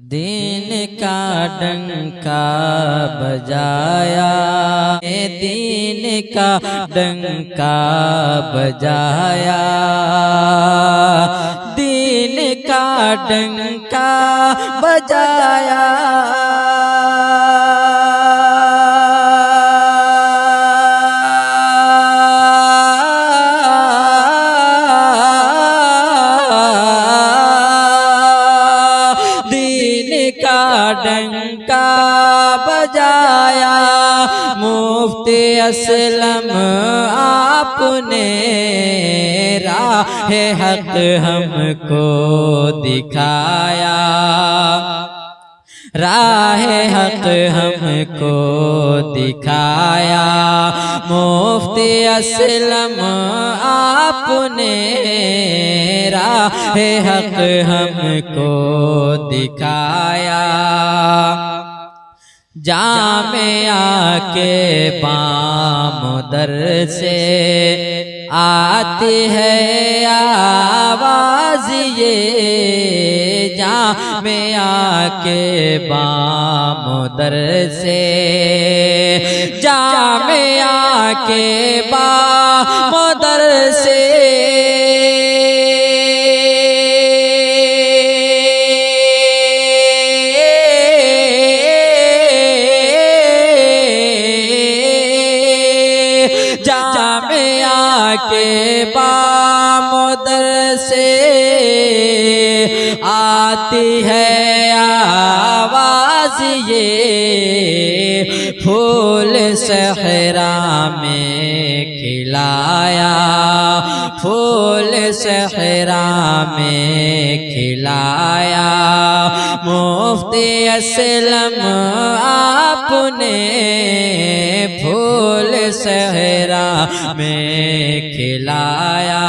दीन का डंका बजाया, दीन का डंका बजाया, दीन का डंका बजाया। डंका बजाया मुफ्ती असलम आपने, राह हक हमको दिखाया, राह हक हमको दिखाया। मुफ्ती असलम आपने राह हक हमको दिखाया। जामिया के बामुदर से आती है आवाज़ ये, जामिया के बामुदर से, जामिया के बामुदर से के बामुदर से आती है आवाज़ ये, फूल सहरा में खिलाया, फूल सहरा में खिलाया। मुफ्ती असलम आपने फूल सहरा में खिलाया,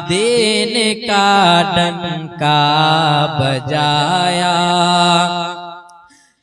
दीन का डंका बजाया।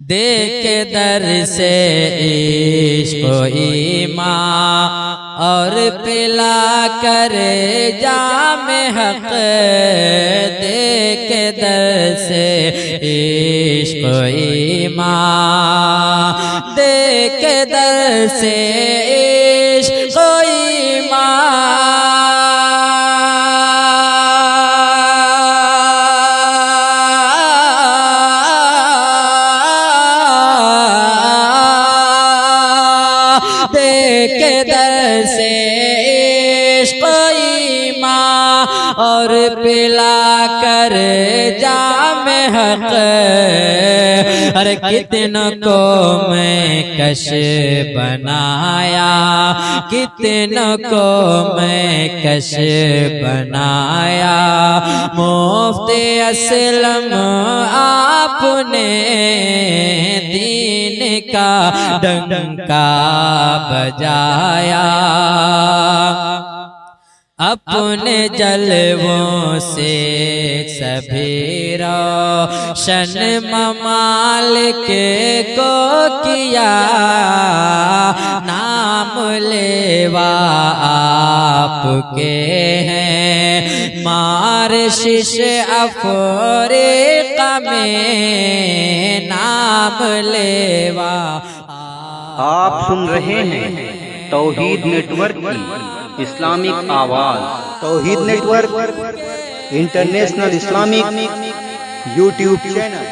देख दर से इश्क़ ईमान और पिला कर जाम हक, देख दर से इश्क़ ईमान, देख दर से इश्क़ ईमान। देख दर से इश्क़ ईमान और पिला कर जाम हक, अरे कितनों को मैं कश बनाया, कितनों को मैं कश बनाया। मुफ्ती असलम आपने दीन का डंका बजाया। अपने जलवों से सभी रोशन ममालिक को किया, नाम लेवा आपके हैं मारशिश अफ्रीका में, नाम लेवा। आप सुन रहे हैं तौहीद नेटवर्क की इस्लामिक आवाज़। Tauheed network international Islamic YouTube channel.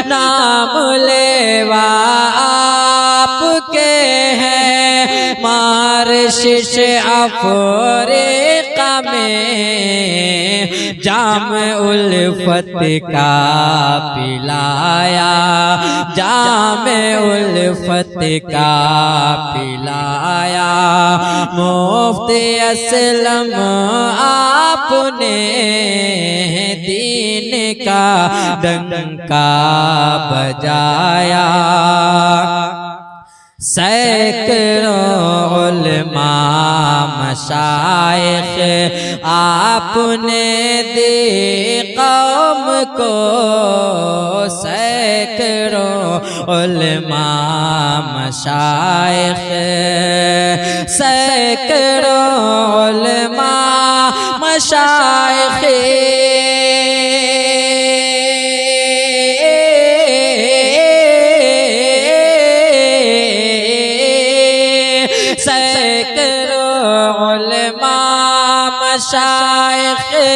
नाम लेवा आपके हैं मारशिश अफ्रीका में, जाम उल्फत का पिलाया, जाम उल्फत का पिलाया। मुफ्ती असलम आपने दीन का डंका बजाया। सैकड़ों उलमा मशाइख आपने दी कौम को, सैकड़ों उलमा मशाइख, सैकड़ों मशाइख़े सैकड़ों उलमा मशाइख़े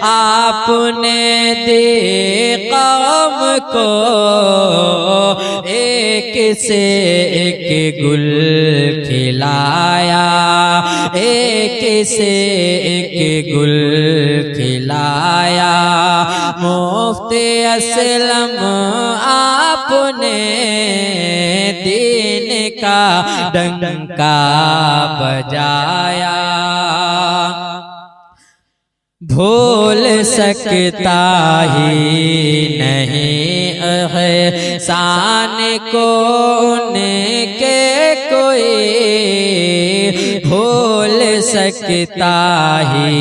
आपने दी कौम को एक से एक गुल खिलाया, एक से एक गुल खिलाया। मुफ्ती असलम आपने दीन का डंका बजाया। भूल सकता ही नहीं एहसान को उनके कोई, भूल सकता ही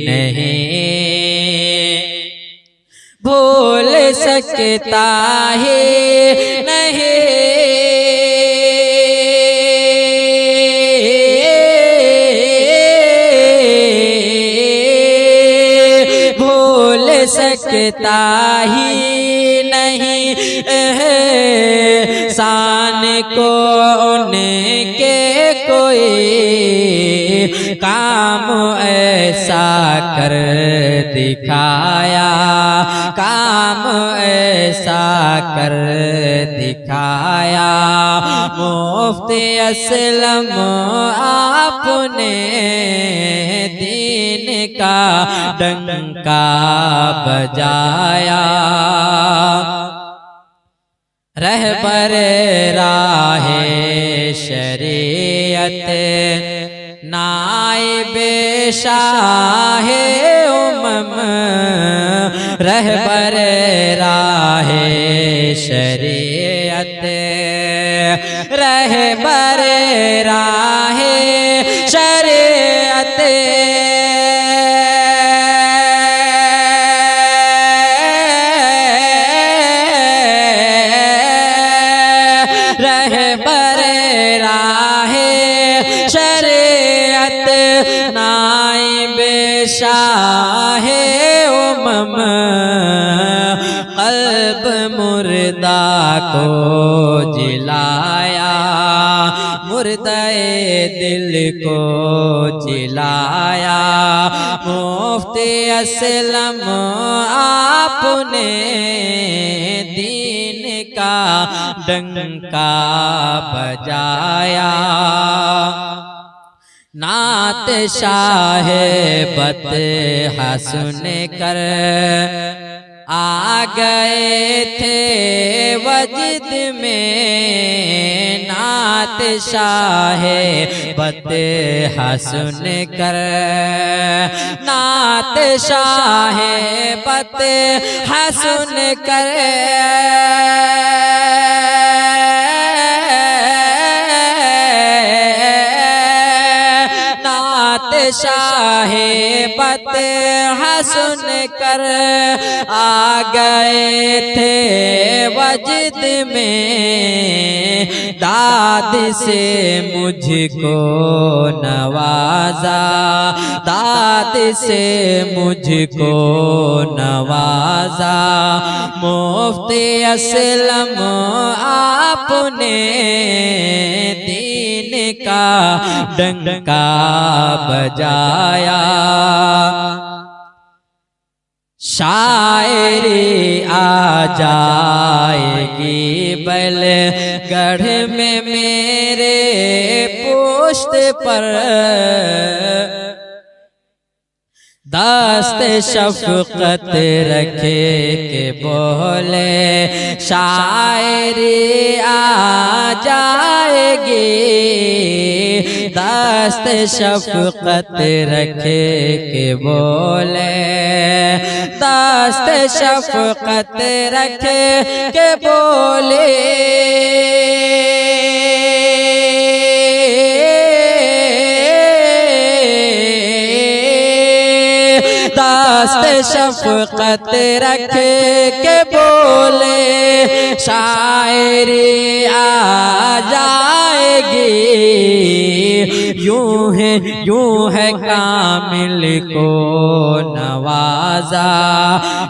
नहीं, भूल सकता ही नहीं। सकता ही नहीं एहसान को उनके कोई, काम ऐसा कर दिखाया, काम ऐसा कर दिखाया। मुफ्ती असलम आपने दीन का डंका बजाया। रहबर राहे शरीयत नाइबे शाहे उमम, रहबर राहे शरीयत, रहबर राहे शरीयत, रहबर राहे शरीयत नाइबे शाहे उमम। क़ल्ब मुर्दा को जिलाया, मुर्दे दिल को जिलाया। मुफ्ती असलम आपने दीन का डंका बजाया। नात शाहे बत हसन कर आ गए थे वजद में, नात शाहे बत हसन कर, नात शाहे बत हसन कर, नात शाहे बत हसन कर आ गए थे वजद में। दाद से मुझको नवाजा, दाद से मुझको नवाजा। मुफ्ती असलम आपने दीन का डंका बजाया। शायरी आ जाएगी बल गढ़ में मेरे पुश्त पर, दस्त शफ़क़त रखे के बोले शायरी आ जाएगी, दस्त शफ़क़त रखे के बोले, दस्त शफ़क़त रखे के बोले। दस्त शफ़क़त रख के बोले शायरी आ जाएगी, यूं है कामिल को नवाजा,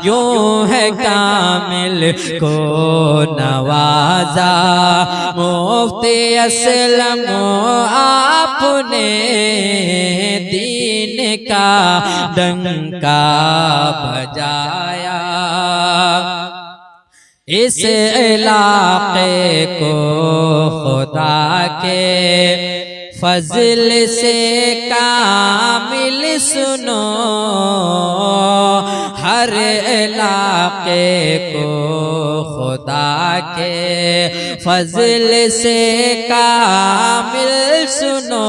यूं है कामिल को नवाजा। मुफ्ती असलम आपने दीन का डंका बजाया, इस इलाके को खुदा के फजल से कामिल सुनो, हर इलाके को खुदा के फजल से कामिल सुनो।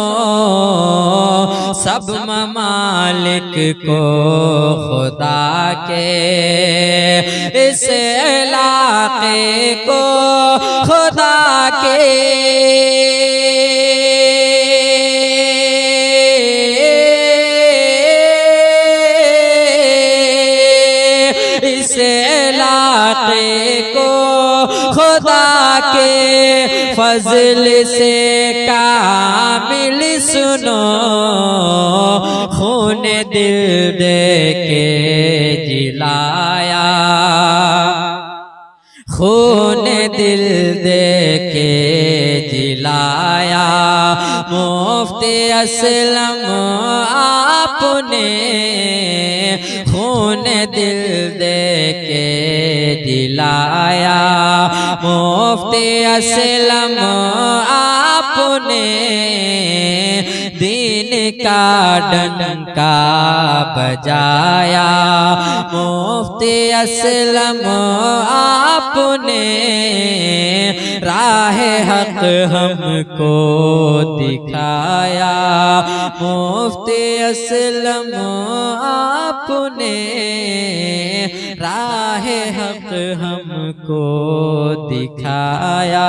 सब ममालिक को खुदा के इस इलाके को खुदा के इस इलाके को खुदा के फजल से कामिल सुनो। खून दिल दे के जिलाया, खून दिल दे के जिलाया। मुफ्ती असलम आपने खून दिल दे के जिलाया। मुफ्ती असलम आपने दीन का डंका बजाया। मुफ्ती असलम आपने राह हक हमको दिखाया। मुफ्ती असलम आपने राह हक हमको दिखाया।